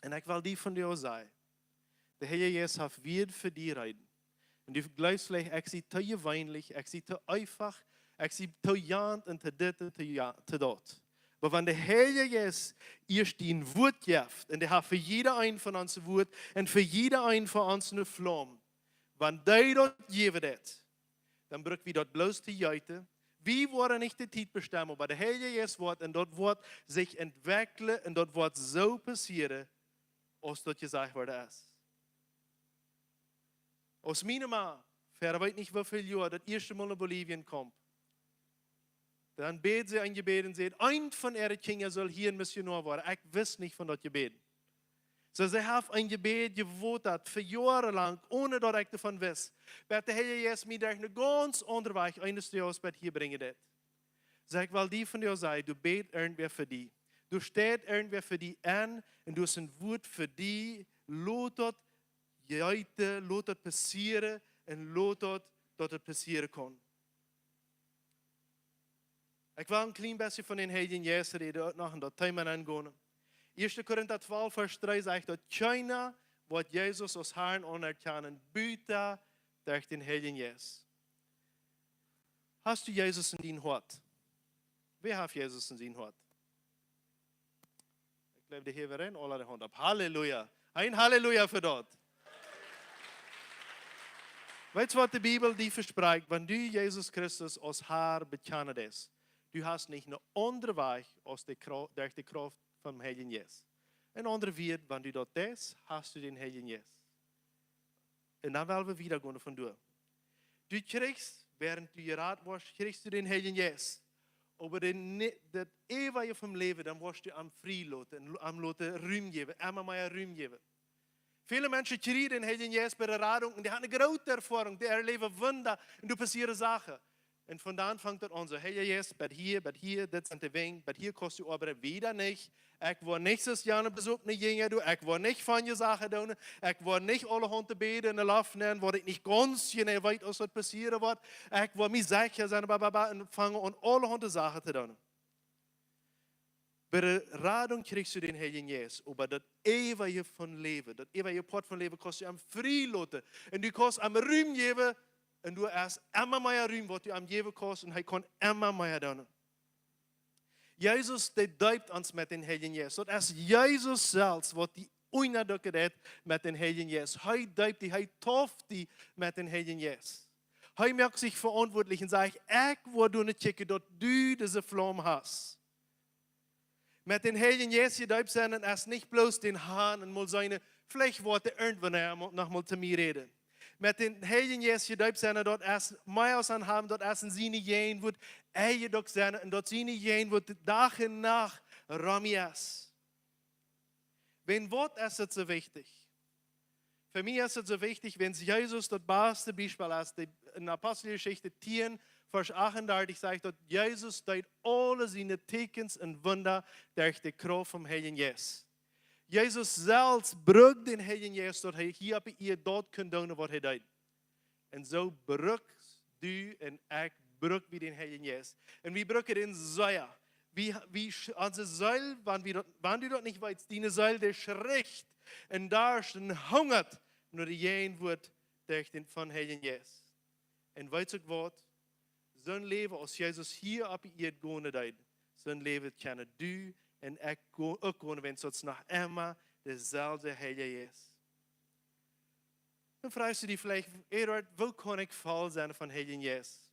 En ik wil die van jou zeggen. De Heer Jezus heeft weerd voor die rijden. En du glaubst vielleicht, ik zie te gewöhnlich, ik zie te einfach, ik zie te jant en te dit en te dat. Maar wanneer de Heer Jezus eerst die woord geeft, en die heeft voor jeder een van ons woord, en voor jeder een van ons een vlam, wanneer hij dat geeft, dan brengen we dat bloos te juiten. Wir worden nicht die Zeit bestimmen, aber der Heilige Jezus wordt en dat wordt zich ontwikkelen en dat wordt zo passieren, als dat gezegd worden is. Als mijn ma, ver weet niet hoeveel jaar, dat eerste Mal naar Bolivien komt, dan beet ze een gebed en zegt, een van ihre kinderen zal hier een missionair worden. Ik wist niet van dat gebed. So, ze heeft een gebed gewoord voor jaren lang, ohne dat ik ervan wist. Maar de Heer Jezus mij daar een ganz onderweg eines Jahres bij hier brengen dit. Zeg, ik wil die van jou zeggen, du beet irgendwer voor die. Du steht irgendwer voor die aan en du is een woord voor die. Laat dat juiten, laat dat passieren en laat dat het passieren kan. Ik wil een klein beetje van den Heiligen Jezus reden, nog dat thema aangaan. 1. Korinther 12, vers 3 zegt dat keiner wordt Jezus als Herrn anerkennen, buiten durch den Heiligen Jezus. Hast du Jezus in dein Hart? Wer hat Jesus in zijn hart? Ik blijf de Heer weer in, alle de hand op. Halleluja. Ein Halleluja für dort. Weißt du, was die Bibel die verspricht? Wenn du Jesus Christus als Herr bekennen hast, du hast nicht eine andere Weg als durch die Kraft vom Heiligen Geist. Ein anderer wird, wenn du dort bist, hast du den Heiligen Geist. Und dann wollen wir wieder gehen von dir. Du kriegst, während du gerat warst, kriegst du den Heiligen Geist. Aber das ewige vom Leben, dann wirst du am Freilassen, am Ruhm geben, immer mehr Ruhm geben. Viele Menschen kriegen den Heiligen Geist bei der Radung und die haben eine große Erfahrung, die erleben Wunder und du passieren Sachen. Und von da an fängt es an, so, Heiliger Geist, bei hier, das sind die Wege, bei hier kostet du aber wieder nicht. Ich will nächstes Jahr einen Besuch nicht gehen, ich will nicht von je Sachen tun, ich will nicht alle Hunde beten in der Luft nehmen, wo ich nicht ganz genau weiß, was passieren wird. Ich will mich sicher sein, und fangen an, alle Hunde Sachen zu tun. Bei der Radung kriegst du den Heiligen Geist, aber das ewige von Leben, das ewige Port von Leben kostet du am Freilassen und du kannst am Ruhm geben und du hast immer mehr Ruhm, was du am geben kannst und er kann immer mehr tun. Jesus, der deupt uns mit den Heiligen Geist. Das ist Jesus selbst, was die unnötig hat mit den Heiligen Geist. Er deupt die, er tauft die mit den Heiligen Geist. Er macht sich verantwortlich und sagt, ich will du nicht checken, dass du diese Flamme hast. Mit den Heiligen Geist gedeupt sein, ist nicht bloß den Hahn und mal seine Fleischworte irgendwann noch mal zu mir reden. Mit den Heiligen Geist gedeupt sein, dort erst mehr aus haben, dort erst in seine Gehen wird, jedoch sein, und dort seine Gehen wird Tag und Nacht Ramias. Wenn Wort ist es so wichtig? Für mich ist es so wichtig, wenn Jesus das beste Beispiel ist, in der Apostelgeschichte 10, Vers 38 sagt dort, Jesus deed alle seine Tekens und Wunder durch die Kraft vom Heiligen Geist. Jesus selbst braucht den Heiligen Geist, dass er hier bei ihr dort kann tun, was er deed. Und so brauchst du und ich brauchen wir den Heiligen Geist. Und wir brauchen den Säuer. Wie unsere Säule, wenn du dort nicht weißt, die Säule, der schreckt und darst und hungert, nur die Jähen wird durch den von Heiligen Geist. Und weißt du was? So ein Leben, als Jesus hier auf die Erde gehen deed, so ein Leben können du und ich auch gehen, wenn es noch immer derselbe Heilige ist. Dann fragst du dich vielleicht, Eduard, wo kann ich voll sein von Heiligen Geist?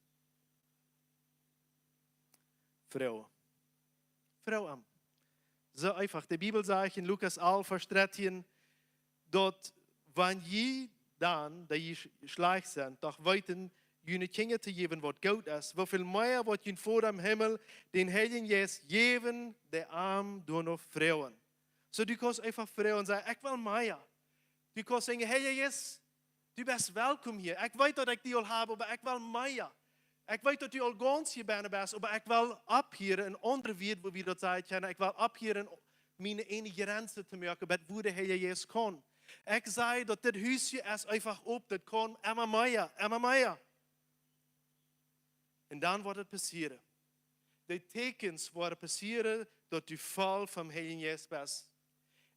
Frauen. Frauen. So einfach. Die Bibel sagt in Lukas 11, Vers 13, dort, wenn je dann, die schlecht sind, doch weiten, jene Kinder zu geben, was gut ist, wofür mehr wird ihnen vor dem Himmel den Heiligen Geist geben, der arm durch noch Frauen. So du kannst einfach Frauen sagen, ich will mehr. Du kannst sagen, Heiliger Geist, du bist willkommen hier. Ich weiß, dass ich die al habe, aber ich will mehr. Ich weiß, dass du al ganz hier bist, aber ich will abhören in andere Welt, wo wir das sagen, ich will abhören, meine eine Grenze zu merken, wo der Heilige Geist kann. Ich sage, dass das Haus hier ist einfach auf, das kann immer mehr, immer mehr. Und dann wird es passieren. Die Tekens werden passieren, dass du voll vom Heiligen Geist bist.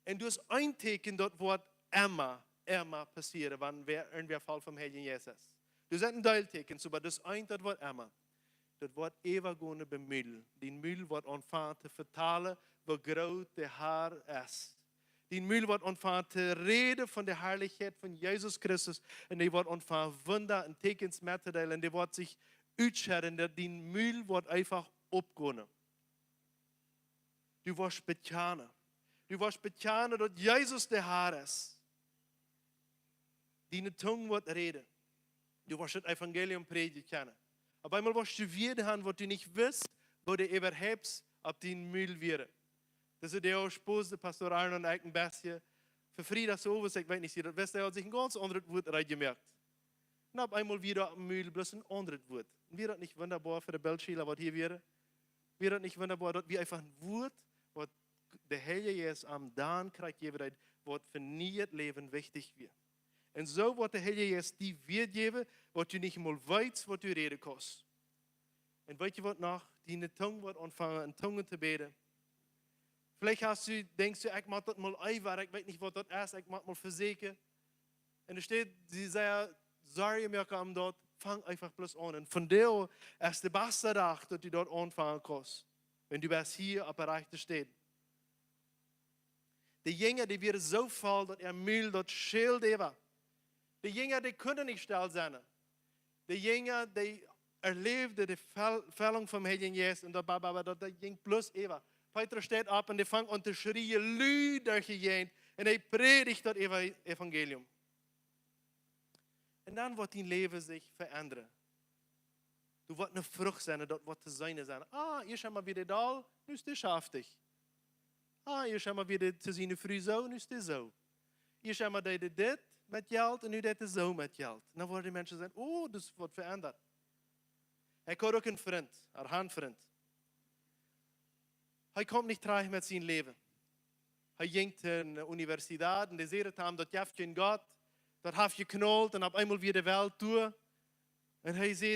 Und du hast ein Teken, das wird immer passieren, wenn irgendwer voll vom Heiligen Geist ist. Du hast ein Teilteken, aber das ein, das wird immer. Das wird ewig ohne bemühen. Die Mühl wird anfangen zu vertalen, wie groß der Herr ist. Die Mühl wird anfangen zu reden von der Herrlichkeit von Jesus Christus. Und die wird anfangen, Wunder und Tekens mitzuteilen. Und die wird sich uitscheren, die Mühl wird einfach abgehen. Du wirst bekennen. Du wirst bekennen, dass Jesus der Herr ist. Deine Zunge wird reden. Du wirst das Evangelium predigen. Aber einmal wirst du wieder haben, was du nicht weißt, wo du überhaupt auf den Müll wäre. Das ist der Ausspuss, der Pastor Arno und ich ein bisschen. Für Frieda so, was ich weiß nicht, das Westen hat sich ein ganz anderes Wort reingemerkt. Und auf einmal wieder am Müll, bloß ein anderes Wort. Und wäre das nicht wunderbar für die Bildschüler, was hier wäre? Wäre das nicht wunderbar, dass wir einfach ein Wort, was der Heilige Geist am Dan kriegt, was für nie Leben wichtig wird. Und so wird der Heilige Geist die wird geben, was du nicht mal weißt, was du reden kannst. Und weißt du was noch? Deine Zunge wird anfangen, in Zungen zu beten. Vielleicht denkst du, ich mach das mal einfach, ich weiß nicht, was das ist, ich mach mal versägen. Und da steht, sie sagen, sorry, mir kam dort, fang einfach bloß an. Und von der ist der beste Tag, dass du dort anfangen kannst. wenn du bist hier op de rechte steht. De Jünger, die werden so voll, dat Müll dort schild war. De Jünger, die kunnen nicht still sein. De Jünger, die erlebten die Fällung vom Heiligen Geist und dat ging plus Eva. Petrus steht op en die vangt an te schreien, luider gejeend. En hij predigt dat evangelium. En dan wordt die leven zich veranderen. Du wordt een vrucht zijn, dat wordt te zijn zijn. Hier zijn maar weer dal, nu is het schaftig. Hier zijn maar weer te zien früh zo, nu is het zo. Hier zijn maar dit met geld en nu dit is zo met geld. Dan worden mensen zeggen, dus wordt veranderd. Ik had ook een vriend, een handvriend. Hij komt niet terug met zijn leven. Hij ging naar de universiteit en die zeiden hem dat je hebt geen God, dat heeft je knold en op eenmaal weer de wereld toe. En hij zei,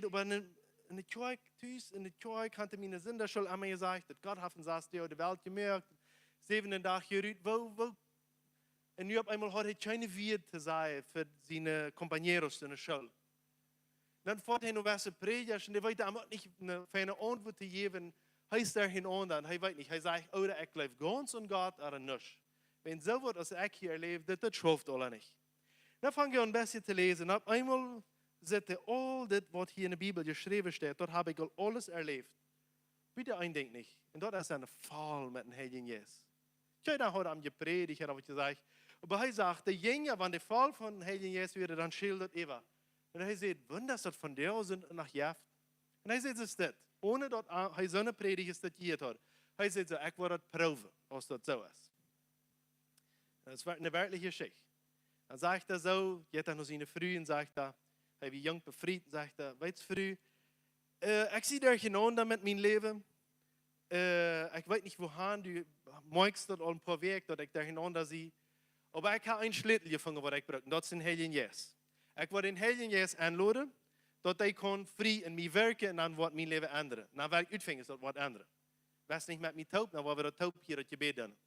in de kerk thuis, in de kerk had hij mijn zinderschuld aan mij gezegd, dat God heeft ons de wereld gemerkt, 7 dag geruid, en nu op eenmaal had hij geen vier te zeggen voor zijn compañeros in de school. Dan voert hij nog eens een prediger en hij weet hem ook niet een fijne antwoord te geven. Hij is daar geen aan, hij weet niet. Hij zegt, ik leef ganz aan God, er niet. Wenn zo wordt als ik hier leef, dat schooft alle niet. Dan vang je een beetje te lezen. Op eenmaal zit al dit wat hier in de Bibel geschreven staat, dat heb ik al alles erleefd. Bitte eindenkt niet. En dat is een val met een Heiligen Geest. Kijk, dan had hij gepredigt, wat je zegt. Maar hij zegt, de Jünger, wanneer de val van de Heiligen Geest werd, dan schildert Eva. En hij zegt, wunders dat van jou sind nach Jaft. En hij zegt, het is dit. Ohne dat hij zo'n predigt gestudieerd had. Hij zegt, ik wil het proeven, als dat zo is. Dat is een werkelijke geschichte. Dan zegt hij zo, je hebt nog zijn vrouw en zegt hij wie jong bevriend, zegt hij, weet je vrouw, ik zie daar geen aan met mijn leven. Ik weet niet waarheen, du merkst dat al een paar weken dat ik daar geen aan zie. Maar ik heb een sleutel gevonden wat ik gebruik, dat is een Heiligen Geest. Ik wil een Heiligen Geest aanladen, dat hij kan vrij in mij werken en dan wordt mijn leven anderen. Dan wil ik uitvingen, dat wordt anderen. Was niet met mij taub, dan worden we dat taub hier het gebed doen.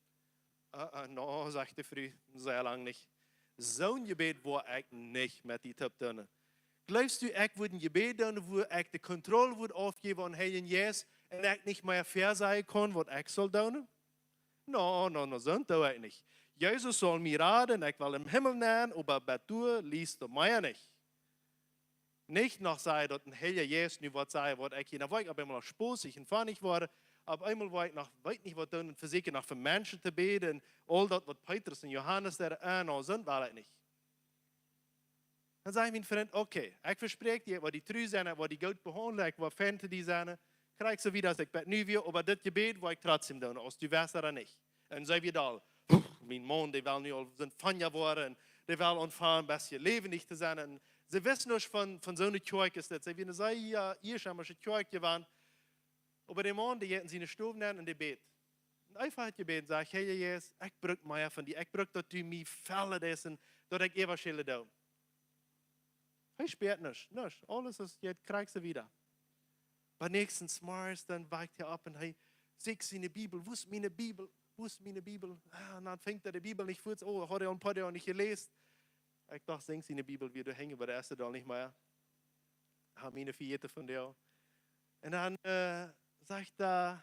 No, zegt de vrouw, sehr lang niet. Zo'n gebed word ik niet met die taub doen. Glaubst du, ik wil een gebed doen, waar ik de controle wil afgeven aan Heiligen Geest en ik niet meer verzeigen kan, wat ik zal doen? No, zo'n doe ik niet. Jezus zal mij raden, ik wil hem Himmel nemen, maar bedoel, liest er mij niet. Nicht noch sagen, dass ein Heilige Geist nu wat zei, wat ik hier, dan word ik op eenmaal nog spoosig en vannig worden. Op eenmaal word ik nog, weet niet wat doen, en verzeker nog voor mensen te beden, en al dat wat Petrus en Johannes daar aan zijn, wil ik niet. Dan zei mijn vriend, oké, ik verspreek je, wat die trouw zijn, wat die goed behandelen, ik wat fan te die zijn, krijg ze weer als ik ben nu weer, maar dit gebed wil ik trotzdem doen, als du wist er niet. En zei weer al, mijn man, die wil nu al zijn vanja worden, en die wil ontvangen, best je levendig te zijn, en ze wisten nog van zo'n kerk is dat. Ze willen zeggen, hier zijn we een kerk gewaan. Maar die man, die hadden zijn stof nemen en die beet. En einfach het gebed, zeg, Heer Jezus, ik bruk mij van die. Ik bruk dat u mij vallen is en dat ik even schillen doe. Hij speert niks. Alles is, je krijgt ze weer. Maar nächstens Mars, dan wijkt hij op en hij zegt zijn Bibel. Wo is mijn Bibel? Wo is mijn Bibel? En dan vindt hij de Bibel niet goed. Oh, had hij al een paar jaar niet gelezen. Ik dacht, denk in de Bibel weer hängen, maar de eerste dan niet meer. Ik heb mijn vierde van jou. En dan zegt hij,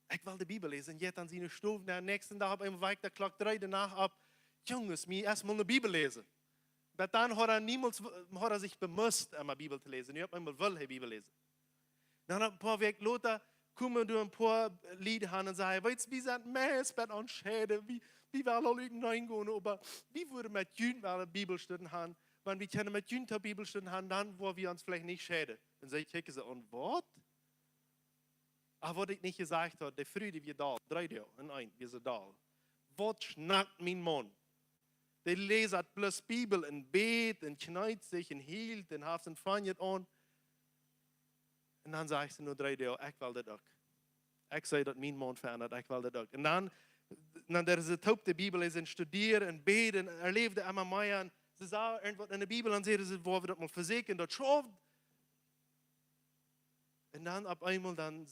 ik wil de Bibel lezen. En je dan zijn stof naar de nächste dag op een week, de klok 3 daarna op. Jongens, mir erstmal de Bibel lezen. Maar dan had hij zich bemust om de Bibel te lezen. Nu heb ik eenmaal wil hij Bibel lezen. Dan een paar weken later komen door een paar lieden aan en zeggen, weet je, wie zijn meest bij ons scheiden? Wie willen al hineingehen, maar wie würden mit Jün wel Bibelstunden haben? Wenn wir können mit Jün Bibelstunden haben, dann wollen wir uns vielleicht nicht schäden. Und dann checken sie, und was? Aber was ich nicht gesagt habe, die Früh, die wir da, 3 Jahre und ein, wir sind da. Was schnackt mein Mann? Die lesen plus Bibel und bet und kneit sich und hielt und hat einen Freund an. Und dann sage ich nur 3 Jahre, ich will das auch. Ich sage, dass mein Mann verändert, ich will das auch. Und dann der ze op de Bibel is en studeren en beden en erleefde allemaal mee en ze zagen irgendwas in de Bibel en zeiden ze, waar we dat mal verzekeren, dat schoof. En dan op eenmaal dan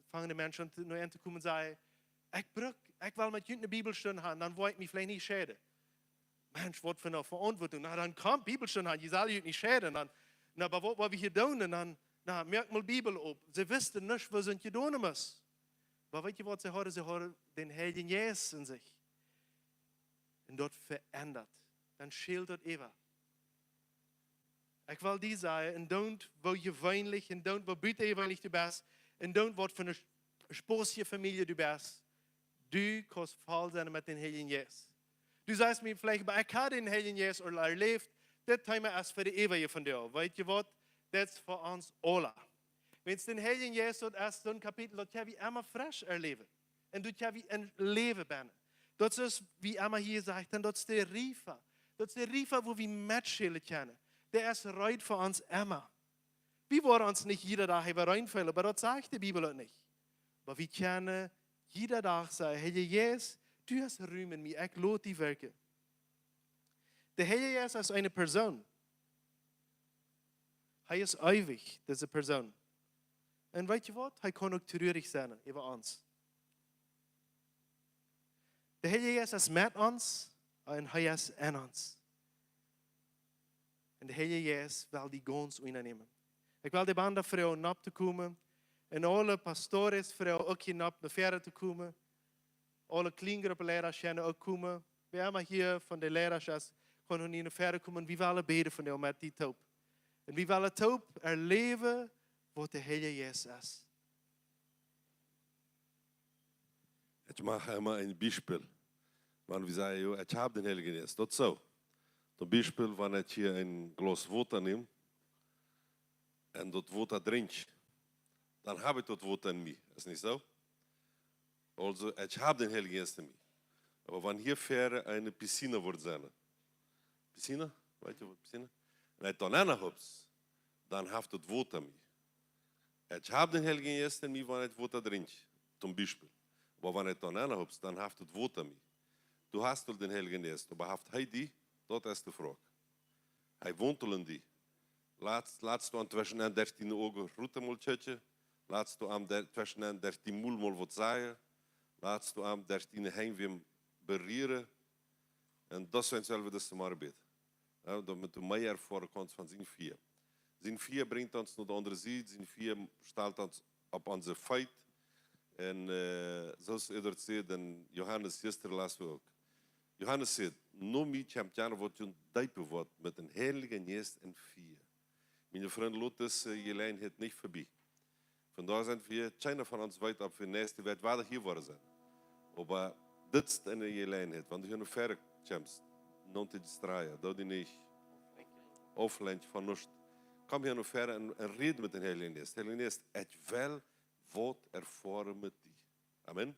vangen de mensen naar aan te komen en zeggen, ik wil met jullie een Bibelstunde hebben, dan wil ik me vielleicht niet schäden. Mensch, wat voor een verantwoording. Nou, dan kan Bibelstunde hebben, je zal je niet schäden. Maar wat we hier doen, en dan Nou, merk mal Bibel op. Ze wisten niet wat ze doen moesten. Maar weet je wat ze hadden? Ze hadden den Heiligen Geest in zich. En dat verandert. Dan scheelt dat even. Ik wil die zeggen, en don't wat je weinig, en don't wat buiten je weinig du bent, en don't wat van een spoosje familie du bent. Du kannst voll zijn met den Heiligen Geest. Du sagst mir vielleicht, maar ik heb den Heiligen Geest al erlebt, dat thema is voor de eeuwige van jou. Weet je wat? Dat is voor ons alle. Wenn es den Heiligen Geest dat is zo'n kapitel, dat je immer frisch erleben. En dat je een leven bent. Dat is, wie Emma hier zegt, en dat is de Rifa. Dat is de Rifa, wo we Matschelen kennen. Der ist reut für uns immer. Wir wollen uns nicht jeder Tag über reinfallen, aber das sagt die Bibel auch nicht. Aber wir können jeder Tag sagen, Heilige Geist, du hast Ruhm in mir, ich lobe die Werke. Der Heilige Geist ist eine Person. Er ist ewig, diese Person. Und weißt du was? Er kann auch traurig sein über uns. Der Heilige Geist ist mit uns und er ist in uns. En de Heilige Geest wil die gans innemen. Ik wil de banden vrouwen op te komen. En alle pastores vrouwen ook hier naar verder te komen. Alle kleingroepenleiders kunnen ook komen. We hebben hier van de leiders kunnen hier naar verder komen. We willen bidden van jou met die toop. En we willen toop erleven wat de Heilige Geest is. Ich mache immer ein Beispiel. Wenn wir sagen, ich habe den Heiligen Geist. Das ist so. Zum Beispiel, wenn ich hier ein Glas Wasser nehme und das Wasser trinke, dann habe ich das Wasser in mir. Ist nicht so? Also, ich habe den Heiligen Geist in mir. Aber wenn hier fähre eine Piscine wird sein, Piscine? Weißt du, was Piscine? Wenn ich dann eine habe, dann habe ich das Wasser in mir. Ich habe den Heiligen Geist in mir, wenn ich Wasser trinke. Zum Beispiel. Aber wenn ich dann eine habe, dann habe ich das Wasser in mir. Du hast den Heiligen Geist, aber haft hij die? Dat is de vraag. Hij woont al in die. Laatst aan tussen 13 ogen route mal tjetje. Laatst aan tussen 13 moel mal wat zaaien. Laatst aan 13 heen weer berieren. En dat zijn zelf de arbeid. Ja, dat met de meer ervaren kant van zijn 4. Zijn 4 brengt ons naar de andere zijde. Zijn 4 stelt ons op onze feit. En zoals Edward zei, en Johannes gisteren laatst ook. Johannes zegt, no mi champion wordt een dijpe wordt met een heilige geest en 4. Mijn vriend Lotus, je lijn het niet voorbij. Vandaar zijn we, China van ons weit op de nächste Welt, waar hier worden zijn. Maar dit is in je lijn het, want je een verre champs, non te distraaien, dat die niet offline van ons. Kom hier nog verder en red met een heilige geest. Heilige geest, het wel wat ervaren met die. Amen.